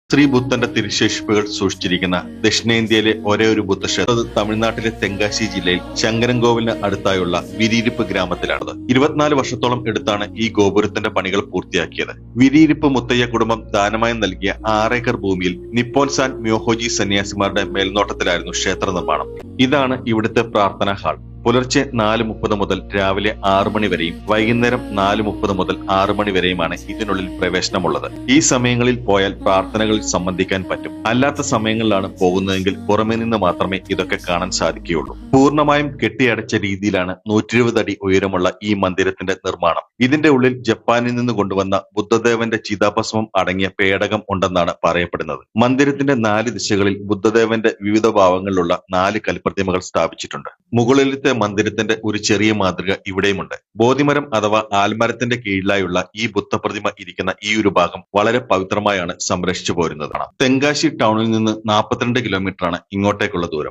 ശ്രീ ബുദ്ധന്റെ തിരുശേഷിപ്പുകൾ സൂക്ഷിച്ചിരിക്കുന്ന ദക്ഷിണേന്ത്യയിലെ ഒരേ ഒരു ബുദ്ധക്ഷേത്രം അത് തമിഴ്നാട്ടിലെ തെങ്കാശി ജില്ലയിൽ ശങ്കരൻകോവിലിന് അടുത്തായുള്ള വിരിയിരിപ്പ് ഗ്രാമത്തിലാണത്. 24 വർഷത്തോളം എടുത്താണ് ഈ ഗോപുരത്തിന്റെ പണികൾ പൂർത്തിയാക്കിയത്. വിരിയിരിപ്പ് മുത്തയ്യ കുടുംബം ദാനമായി നൽകിയ 6 ഏക്കർ ഭൂമിയിൽ നിപ്പോൻ സാൻ മ്യോഹോജി സന്യാസിമാരുടെ മേൽനോട്ടത്തിലായിരുന്നു ക്ഷേത്ര നിർമ്മാണം. ഇതാണ് ഇവിടുത്തെ പ്രാർത്ഥനാ ഹാൾ. പുലർച്ചെ 4:30 മുതൽ രാവിലെ 6 മണി വരെയും വൈകുന്നേരം 4:30 മുതൽ 6 മണി വരെയുമാണ് ഇതിനുള്ളിൽ പ്രവേശനമുള്ളത്. ഈ സമയങ്ങളിൽ പോയാൽ പ്രാർത്ഥനകളിൽ സംബന്ധിക്കാൻ പറ്റും. അല്ലാത്ത സമയങ്ങളിലാണ് പോകുന്നതെങ്കിൽ പുറമെ നിന്ന് മാത്രമേ ഇതൊക്കെ കാണാൻ സാധിക്കുകയുള്ളൂ. പൂർണ്ണമായും കെട്ടിയടച്ച രീതിയിലാണ് 120 അടി ഉയരമുള്ള ഈ മന്ദിരത്തിന്റെ നിർമ്മാണം. ഇതിന്റെ ഉള്ളിൽ ജപ്പാനിൽ നിന്ന് കൊണ്ടുവന്ന ബുദ്ധദേവന്റെ ചിതാഭസ്മം അടങ്ങിയ പേടകം ഉണ്ടെന്നാണ് പറയപ്പെടുന്നത്. മന്ദിരത്തിന്റെ 4 ദിശകളിൽ ബുദ്ധദേവന്റെ വിവിധ ഭാവങ്ങളിലുള്ള 4 കൽപ്രതിമകൾ സ്ഥാപിച്ചിട്ടുണ്ട്. മുകളിലത്തെ മന്ദിരത്തിന്റെ ഒരു ചെറിയ മാതൃക ഇവിടെയുമുണ്ട്. ബോധിമരം അഥവാ ആൽമരത്തിന്റെ കീഴിലായുള്ള ഈ ബുദ്ധപ്രതിമ ഇരിക്കുന്ന ഈ ഒരു ഭാഗം വളരെ പവിത്രമായാണ് സംരക്ഷിച്ചു പോരുന്നതാണ്. തെങ്കാശി ടൗണിൽ നിന്ന് 42 കിലോമീറ്ററാണ് ഇങ്ങോട്ടേക്കുള്ള ദൂരം.